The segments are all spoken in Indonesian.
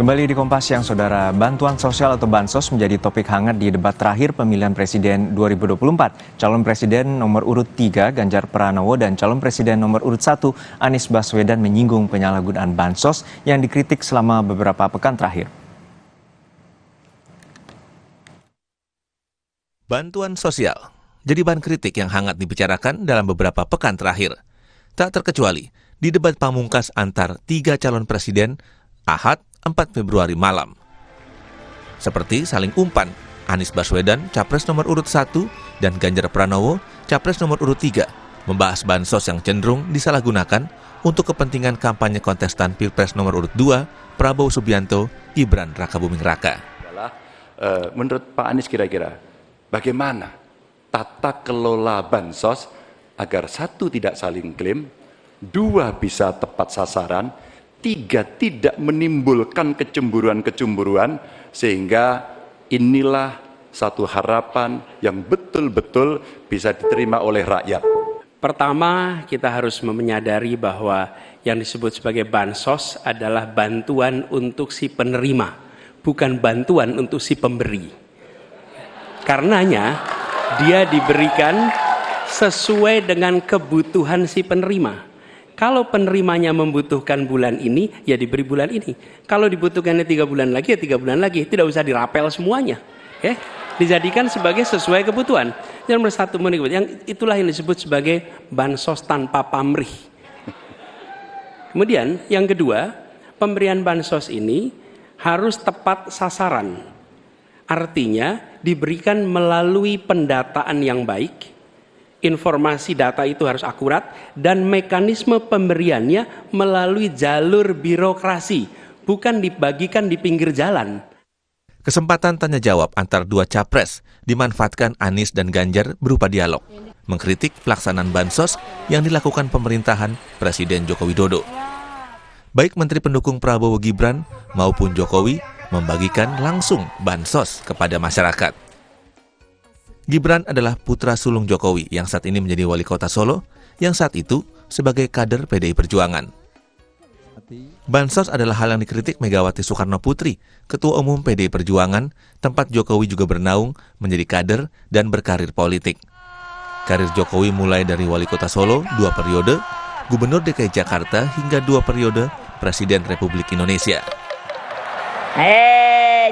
Kembali di Kompas Siang, Saudara. Bantuan sosial atau bansos menjadi topik hangat di debat terakhir pemilihan presiden 2024. Calon presiden nomor urut 3 Ganjar Pranowo dan calon presiden nomor urut 1 Anies Baswedan menyinggung penyalahgunaan bansos yang dikritik selama beberapa pekan terakhir. Bantuan sosial jadi bahan kritik yang hangat dibicarakan dalam beberapa pekan terakhir. Tak terkecuali di debat pamungkas antar 3 calon presiden Ahad 4 Februari malam. Seperti saling umpan, Anies Baswedan, Capres nomor urut 1, dan Ganjar Pranowo, Capres nomor urut 3, membahas bansos yang cenderung disalahgunakan untuk kepentingan kampanye kontestan Pilpres nomor urut 2, Prabowo Subianto, Gibran Rakabuming Raka. Menurut Pak Anies kira-kira, bagaimana tata kelola bansos agar 1 tidak saling klaim, 2 bisa tepat sasaran, 3 tidak menimbulkan kecemburuan-kecemburuan, sehingga inilah satu harapan yang betul-betul bisa diterima oleh rakyat. Pertama, kita harus menyadari bahwa yang disebut sebagai bansos adalah bantuan untuk si penerima, bukan bantuan untuk si pemberi. Karenanya, dia diberikan sesuai dengan kebutuhan si penerima. Kalau penerimanya membutuhkan bulan ini, ya diberi bulan ini. Kalau dibutuhkannya 3 bulan lagi, ya 3 bulan lagi. Tidak usah dirapel semuanya. Dijadikan sebagai sesuai kebutuhan. Yang nomor 1, itulah yang disebut sebagai bansos tanpa pamrih. Kemudian yang kedua, pemberian bansos ini harus tepat sasaran. Artinya diberikan melalui pendataan yang baik. Informasi data itu harus akurat dan mekanisme pemberiannya melalui jalur birokrasi, bukan dibagikan di pinggir jalan. Kesempatan tanya jawab antar 2 capres dimanfaatkan Anies dan Ganjar berupa dialog, mengkritik pelaksanaan bansos yang dilakukan pemerintahan Presiden Joko Widodo. Baik Menteri pendukung Prabowo Gibran maupun Jokowi membagikan langsung bansos kepada masyarakat. Gibran adalah putra sulung Jokowi yang saat ini menjadi wali kota Solo, yang saat itu sebagai kader PDI Perjuangan. Bansos adalah hal yang dikritik Megawati Soekarno Putri, Ketua Umum PDI Perjuangan, tempat Jokowi juga bernaung menjadi kader dan berkarir politik. Karir Jokowi mulai dari wali kota Solo 2 periode, Gubernur DKI Jakarta hingga 2 periode Presiden Republik Indonesia.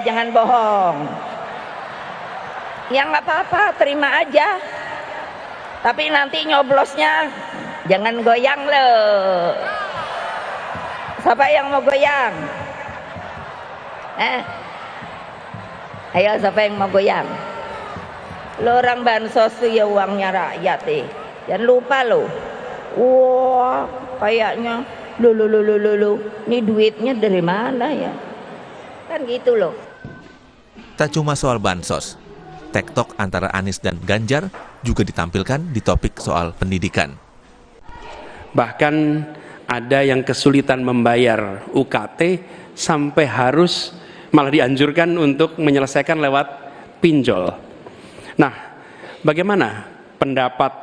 Jangan bohong. Ya nggak apa-apa, terima aja. Tapi nanti nyoblosnya jangan goyang loh. Siapa yang mau goyang? Ayo, siapa yang mau goyang? Lo orang bansos tuh ya uangnya rakyat Jangan lupa lo. Wah, kayaknya lu. Ini duitnya dari mana ya? Kan gitu loh. Tak cuma soal bansos, tektok antara Anies dan Ganjar juga ditampilkan di topik soal pendidikan. Bahkan ada yang kesulitan membayar UKT sampai harus malah dianjurkan untuk menyelesaikan lewat pinjol. Nah, bagaimana pendapat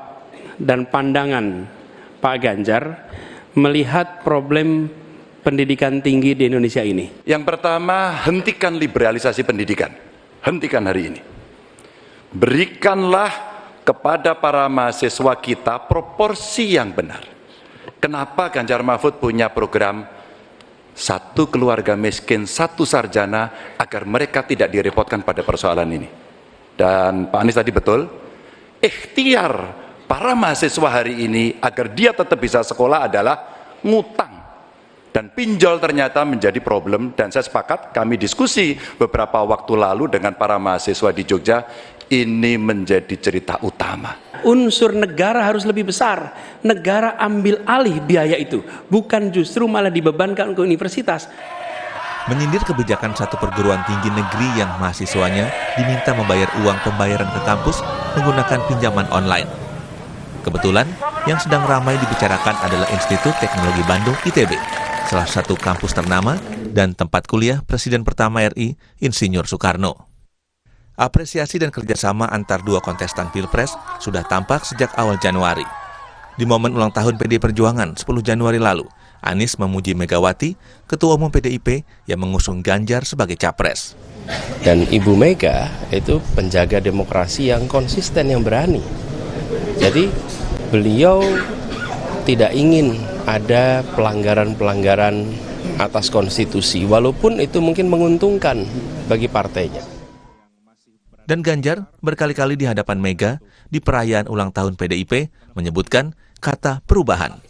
dan pandangan Pak Ganjar melihat problem pendidikan tinggi di Indonesia ini? Yang pertama, hentikan liberalisasi pendidikan. Hentikan hari ini. Berikanlah kepada para mahasiswa kita proporsi yang benar. Kenapa Ganjar Mahfud punya program 1 keluarga miskin, 1 sarjana, agar mereka tidak direpotkan pada persoalan ini. Dan Pak Anies tadi betul, ikhtiar para mahasiswa hari ini agar dia tetap bisa sekolah adalah ngutang. Dan pinjol ternyata menjadi problem, dan saya sepakat, kami diskusi beberapa waktu lalu dengan para mahasiswa di Jogja, ini menjadi cerita utama. Unsur negara harus lebih besar. Negara ambil alih biaya itu, bukan justru malah dibebankan ke universitas. Menyindir kebijakan satu perguruan tinggi negeri yang mahasiswanya diminta membayar uang pembayaran ke kampus menggunakan pinjaman online. Kebetulan, yang sedang ramai dibicarakan adalah Institut Teknologi Bandung ITB, salah satu kampus ternama dan tempat kuliah Presiden pertama RI, Insinyur Soekarno. Apresiasi dan kerjasama antar 2 kontestan Pilpres sudah tampak sejak awal Januari. Di momen ulang tahun PDI Perjuangan 10 Januari lalu, Anies memuji Megawati, Ketua Umum PDIP yang mengusung Ganjar sebagai capres. Dan Ibu Mega itu penjaga demokrasi yang konsisten, yang berani. Jadi beliau tidak ingin ada pelanggaran-pelanggaran atas konstitusi, walaupun itu mungkin menguntungkan bagi partainya. Dan Ganjar berkali-kali di hadapan Mega di perayaan ulang tahun PDIP menyebutkan kata perubahan.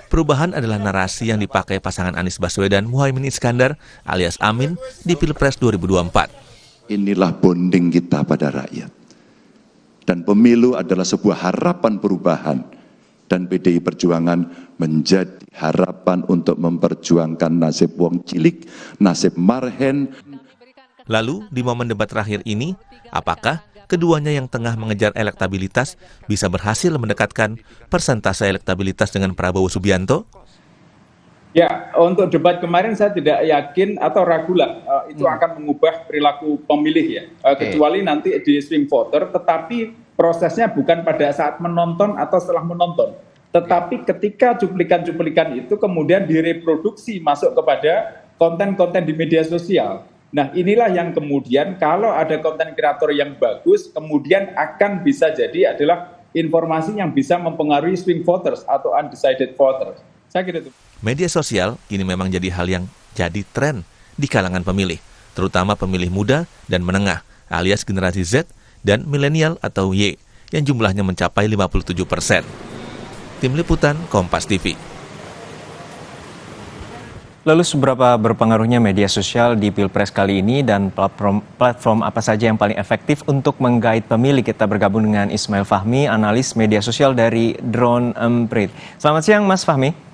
Perubahan adalah narasi yang dipakai pasangan Anies Baswedan Muhaimin Iskandar alias Amin di Pilpres 2024. Inilah bonding kita pada rakyat. Dan pemilu adalah sebuah harapan perubahan. Dan PDI Perjuangan menjadi harapan untuk memperjuangkan nasib wong cilik, nasib marhen. Lalu, di momen debat terakhir ini, apakah keduanya yang tengah mengejar elektabilitas bisa berhasil mendekatkan persentase elektabilitas dengan Prabowo Subianto? Ya, untuk debat kemarin saya tidak yakin atau ragu lah itu akan mengubah perilaku pemilih ya. Kecuali nanti di swing voter, tetapi prosesnya bukan pada saat menonton atau setelah menonton. Tetapi ketika cuplikan-cuplikan itu kemudian direproduksi masuk kepada konten-konten di media sosial. Nah, inilah yang kemudian kalau ada konten kreator yang bagus, kemudian akan bisa jadi adalah informasi yang bisa mempengaruhi swing voters atau undecided voters. Saya kira itu. Media sosial kini memang jadi hal yang jadi tren di kalangan pemilih, terutama pemilih muda dan menengah, alias generasi Z dan milenial atau Y, yang jumlahnya mencapai 57%. Tim Liputan Kompas TV. Lalu seberapa berpengaruhnya media sosial di Pilpres kali ini dan platform apa saja yang paling efektif untuk menggait pemilih? Kita bergabung dengan Ismail Fahmi, analis media sosial dari Drone Emprit. Selamat siang Mas Fahmi.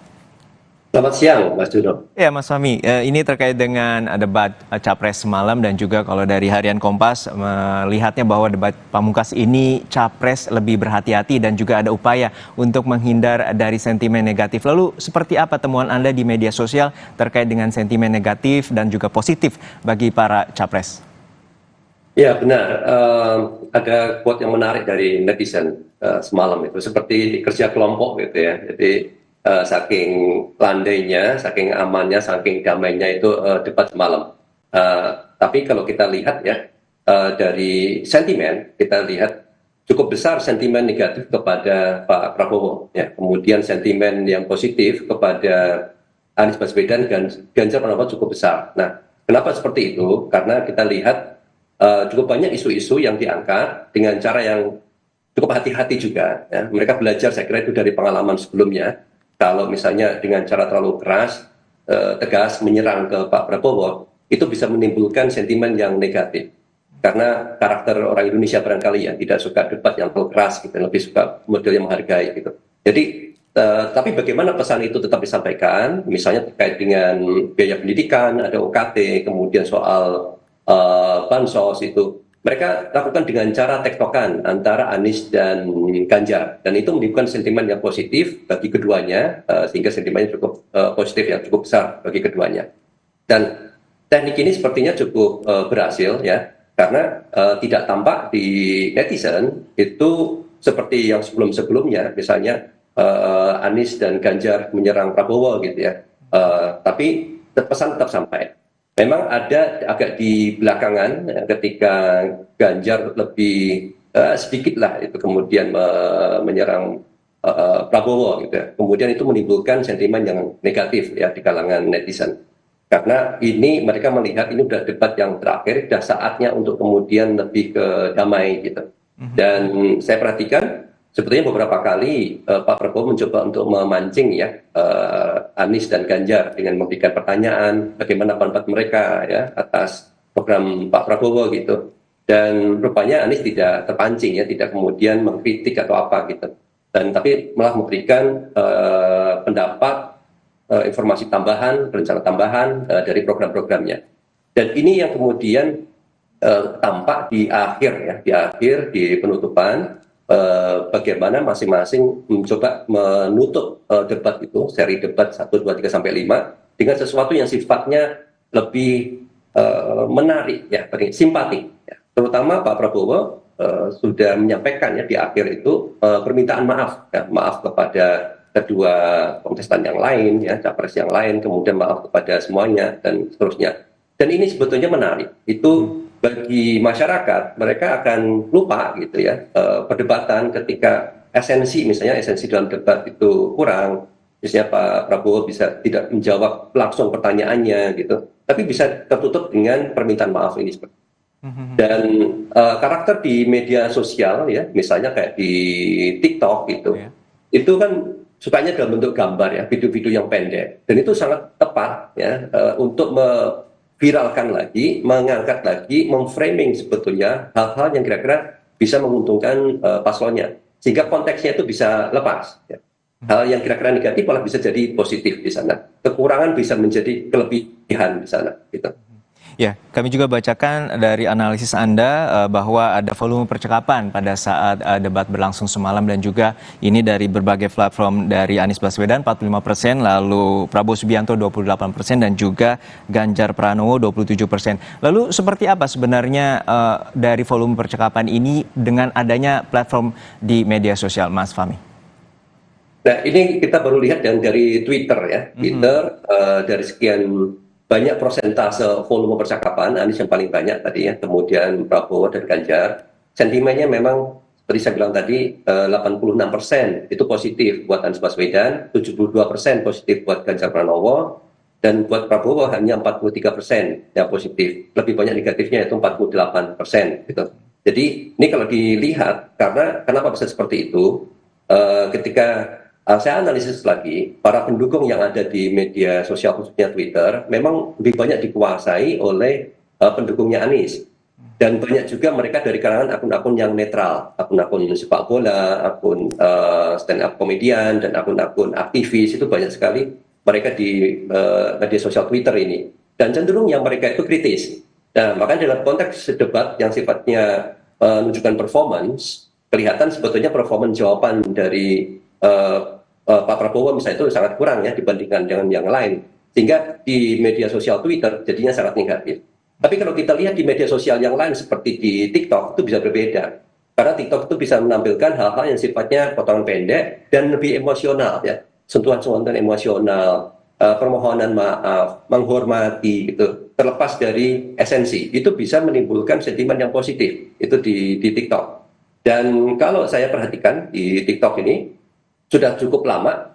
Selamat siang, Mas Juno. Ya, Mas Fahmi, ini terkait dengan debat Capres semalam dan juga kalau dari Harian Kompas melihatnya bahwa debat pamungkas ini Capres lebih berhati-hati dan juga ada upaya untuk menghindar dari sentimen negatif. Lalu seperti apa temuan Anda di media sosial terkait dengan sentimen negatif dan juga positif bagi para Capres? Ya, benar. Ada quote yang menarik dari netizen semalam itu, seperti kerja kelompok gitu ya. Jadi saking landainya, saking amannya, saking damainya itu debat semalam. Tapi kalau kita lihat ya dari sentimen, kita lihat cukup besar sentimen negatif kepada Pak Prabowo. Ya. Kemudian sentimen yang positif kepada Anies Baswedan dan Ganjar Pranowo cukup besar. Nah, kenapa seperti itu? Karena kita lihat cukup banyak isu-isu yang diangkat dengan cara yang cukup hati-hati juga. Ya. Mereka belajar, saya kira itu dari pengalaman sebelumnya. Kalau misalnya dengan cara terlalu keras, tegas menyerang ke Pak Prabowo, itu bisa menimbulkan sentimen yang negatif. Karena karakter orang Indonesia barangkali ya tidak suka debat yang terlalu keras, gitu, lebih suka model yang menghargai. Gitu. Jadi, tapi bagaimana pesan itu tetap disampaikan, misalnya terkait dengan biaya pendidikan, ada UKT, kemudian soal bansos itu. Mereka lakukan dengan cara tektokan antara Anies dan Ganjar. Dan itu menimbulkan sentimen yang positif bagi keduanya, sehingga sentimennya cukup positif, yang cukup besar bagi keduanya. Dan teknik ini sepertinya cukup berhasil, ya, karena tidak tampak di netizen itu seperti yang sebelum-sebelumnya, misalnya Anies dan Ganjar menyerang Prabowo gitu ya. Tapi pesan tetap sampai. Memang ada agak di belakangan ketika Ganjar lebih sedikit lah itu kemudian menyerang Prabowo gitu ya. Kemudian itu menimbulkan sentimen yang negatif ya di kalangan netizen. Karena ini mereka melihat ini udah debat yang terakhir, sudah saatnya untuk kemudian lebih ke damai gitu. Dan saya perhatikan sebetulnya beberapa kali Pak Prabowo mencoba untuk memancing ya Anies dan Ganjar dengan memberikan pertanyaan bagaimana pendapat mereka ya atas program Pak Prabowo gitu. Dan rupanya Anies tidak terpancing ya, tidak kemudian mengkritik atau apa gitu. Dan tapi malah memberikan pendapat, informasi tambahan, rencana tambahan dari program-programnya. Dan ini yang kemudian tampak di akhir ya, di penutupan. Bagaimana masing-masing mencoba menutup debat itu, seri debat 1, 2, 3, sampai 5 dengan sesuatu yang sifatnya lebih menarik, ya, simpati. Ya. Terutama Pak Prabowo sudah menyampaikan ya di akhir itu permintaan maaf, ya, maaf kepada kedua kontestan yang lain, ya, capres yang lain, kemudian maaf kepada semuanya dan seterusnya. Dan ini sebetulnya menarik. Itu bagi masyarakat, mereka akan lupa gitu ya, perdebatan ketika misalnya esensi dalam debat itu kurang. Misalnya Pak Prabowo bisa tidak menjawab langsung pertanyaannya gitu, tapi bisa tertutup dengan permintaan maaf ini. Dan karakter di media sosial ya, misalnya kayak di TikTok gitu, itu kan sukanya dalam bentuk gambar ya, video-video yang pendek, dan itu sangat tepat ya untuk viralkan lagi, mengangkat lagi, memframing sebetulnya hal-hal yang kira-kira bisa menguntungkan paslonnya, sehingga konteksnya itu bisa lepas. Ya. Hal yang kira-kira negatif malah bisa jadi positif di sana. Kekurangan bisa menjadi kelebihan di sana. Gitu. Ya, kami juga bacakan dari analisis Anda bahwa ada volume percakapan pada saat debat berlangsung semalam dan juga ini dari berbagai platform dari Anies Baswedan 45%, lalu Prabowo Subianto 28% dan juga Ganjar Pranowo 27%. Lalu seperti apa sebenarnya dari volume percakapan ini dengan adanya platform di media sosial, Mas Fahmi? Nah, ini kita baru lihat dari Twitter ya. Twitter dari sekian banyak persentase volume percakapan, Anies yang paling banyak tadi ya, kemudian Prabowo dan Ganjar. Sentimennya memang seperti saya bilang tadi 86% itu positif buat Anies Baswedan, 72% positif buat Ganjar Pranowo, dan buat Prabowo hanya 43% yang positif. Lebih banyak negatifnya itu 48% gitu. Jadi ini kalau dilihat, karena kenapa bisa seperti itu? Ketika saya analisis lagi, para pendukung yang ada di media sosial khususnya Twitter memang lebih banyak dikuasai oleh pendukungnya Anies. Dan banyak juga mereka dari kalangan akun-akun yang netral, akun-akun sepak bola, akun stand-up komedian, dan akun-akun aktivis, itu banyak sekali mereka di media sosial Twitter ini. Dan cenderung yang mereka itu kritis. Nah, makanya dalam konteks debat yang sifatnya menunjukkan performance, kelihatan sebetulnya performance jawaban dari Pak Prabowo misalnya itu sangat kurang ya dibandingkan dengan yang lain, sehingga di media sosial Twitter jadinya sangat negatif. Tapi kalau kita lihat di media sosial yang lain seperti di TikTok itu bisa berbeda, karena TikTok itu bisa menampilkan hal-hal yang sifatnya potongan pendek dan lebih emosional ya, sentuhan-sentuhan emosional, permohonan maaf, menghormati gitu, terlepas dari esensi, itu bisa menimbulkan sentimen yang positif itu di TikTok. Dan kalau saya perhatikan di TikTok ini sudah cukup lama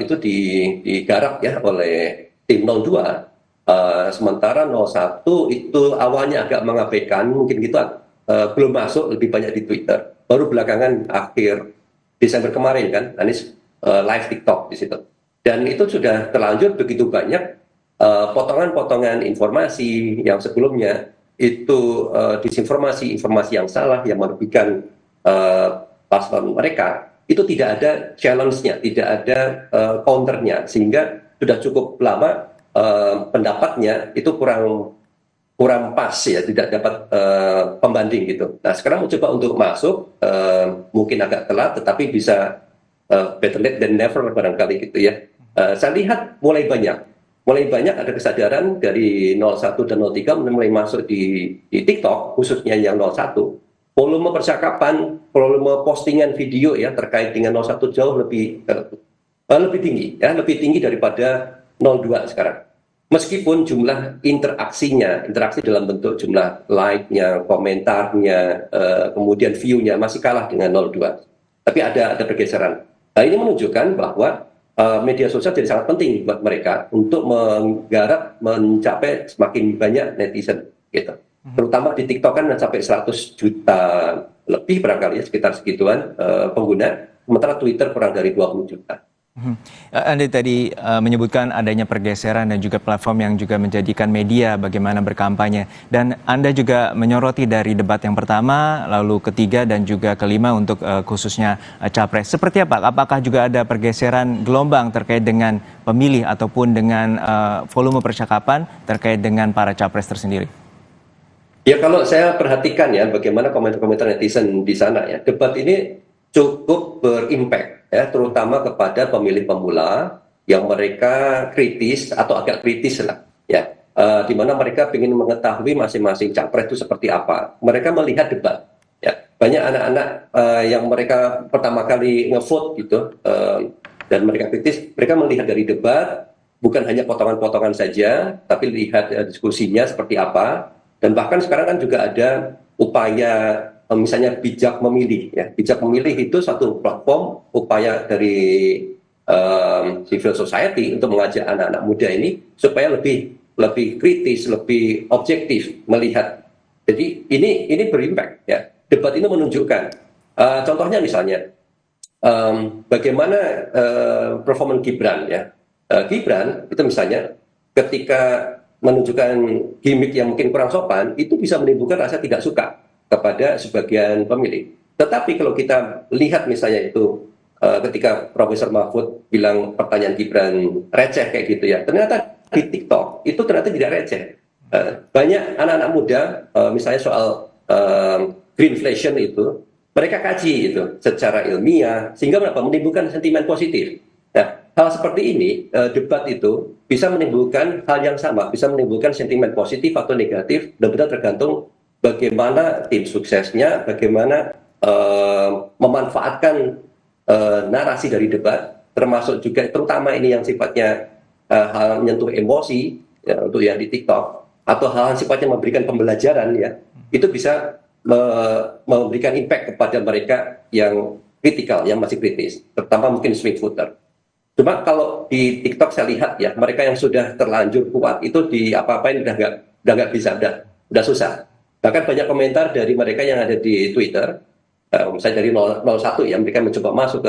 itu digarap ya oleh tim 02, sementara 01 itu awalnya agak mengabaikan, mungkin gitu belum masuk, lebih banyak di Twitter. Baru belakangan akhir Desember kemarin kan Anies live TikTok di situ. Dan itu sudah terlanjur begitu banyak potongan-potongan informasi yang sebelumnya itu disinformasi, informasi yang salah yang merugikan paslon mereka. Itu tidak ada challenge-nya, tidak ada counter-nya, sehingga sudah cukup lama pendapatnya itu kurang pas ya, tidak dapat pembanding gitu. Nah sekarang mencoba untuk masuk, mungkin agak telat, tetapi bisa better late than never barangkali gitu ya. Saya lihat mulai banyak ada kesadaran dari 01 dan 03 mulai masuk di TikTok, khususnya yang 01. Volume percakapan, volume postingan video ya terkait dengan 01 jauh lebih tinggi ya, lebih tinggi daripada 02 sekarang. Meskipun jumlah interaksi dalam bentuk jumlah like-nya, komentarnya, kemudian view-nya masih kalah dengan 02. Tapi ada pergeseran. Nah, ini menunjukkan bahwa media sosial jadi sangat penting buat mereka untuk menggarap mencapai semakin banyak netizen gitu. Terutama di TikTok kan sampai 100 juta lebih barangkali ya, sekitar segituan pengguna, sementara Twitter kurang dari 20 juta. Anda tadi menyebutkan adanya pergeseran dan juga platform yang juga menjadikan media bagaimana berkampanye, dan Anda juga menyoroti dari debat yang pertama, lalu ketiga dan juga kelima untuk khususnya capres. Seperti apa? Apakah juga ada pergeseran gelombang terkait dengan pemilih ataupun dengan volume percakapan terkait dengan para capres tersendiri? Ya kalau saya perhatikan ya bagaimana komentar-komentar netizen di sana ya, debat ini cukup berimpact ya, terutama kepada pemilih pemula yang mereka kritis atau agak kritis lah ya, di mana mereka ingin mengetahui masing-masing capres itu seperti apa. Mereka melihat debat ya, banyak anak-anak yang mereka pertama kali ngevote gitu, dan mereka kritis, mereka melihat dari debat bukan hanya potongan-potongan saja, tapi lihat diskusinya seperti apa. Dan bahkan sekarang kan juga ada upaya misalnya bijak memilih. Ya. Bijak memilih itu satu platform upaya dari civil society untuk mengajak anak-anak muda ini supaya lebih kritis, lebih objektif melihat. Jadi ini berimpact. Ya. Debat ini menunjukkan. Contohnya misalnya bagaimana performance Gibran ya. Gibran itu misalnya ketika menunjukkan gimmick yang mungkin kurang sopan, itu bisa menimbulkan rasa tidak suka kepada sebagian pemilih. Tetapi kalau kita lihat misalnya itu ketika Profesor Mahfud bilang pertanyaan Gibran receh kayak gitu ya, ternyata di TikTok itu ternyata tidak receh. Banyak anak-anak muda misalnya soal greenflation itu, mereka kaji itu secara ilmiah sehingga menimbulkan sentimen positif. Nah, hal seperti ini, debat itu bisa menimbulkan hal yang sama, bisa menimbulkan sentimen positif atau negatif, benar-benar tergantung bagaimana tim suksesnya, bagaimana memanfaatkan narasi dari debat, termasuk juga terutama ini yang sifatnya hal menyentuh emosi, ya, untuk yang di TikTok, atau hal yang sifatnya memberikan pembelajaran, ya, itu bisa memberikan impact kepada mereka yang kritikal, yang masih kritis, terutama mungkin swing voter. Cuma kalau di TikTok saya lihat ya, mereka yang sudah terlanjur kuat itu di apa-apain udah nggak bisa, udah susah. Bahkan banyak komentar dari mereka yang ada di Twitter, misalnya dari 01 ya, mereka mencoba masuk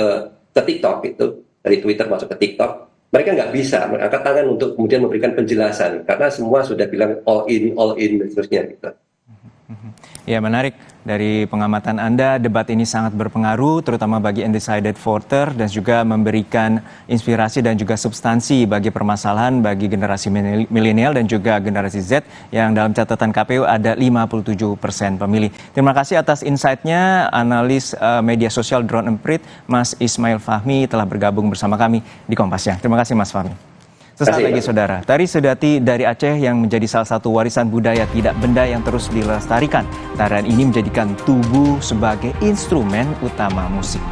ke TikTok itu, dari Twitter masuk ke TikTok, mereka nggak bisa mengangkat tangan untuk kemudian memberikan penjelasan karena semua sudah bilang all in dan seterusnya gitu. Ya, menarik. Dari pengamatan Anda, debat ini sangat berpengaruh terutama bagi undecided voter dan juga memberikan inspirasi dan juga substansi bagi permasalahan bagi generasi milenial dan juga generasi Z yang dalam catatan KPU ada 57% pemilih. Terima kasih atas insight-nya, analis media sosial Drone Emprit, Mas Ismail Fahmi telah bergabung bersama kami di Kompas Siang. Terima kasih Mas Fahmi. Sesaat lagi saudara, Tari Sedati dari Aceh yang menjadi salah satu warisan budaya tidak benda yang terus dilestarikan. Tarian ini menjadikan tubuh sebagai instrumen utama musik.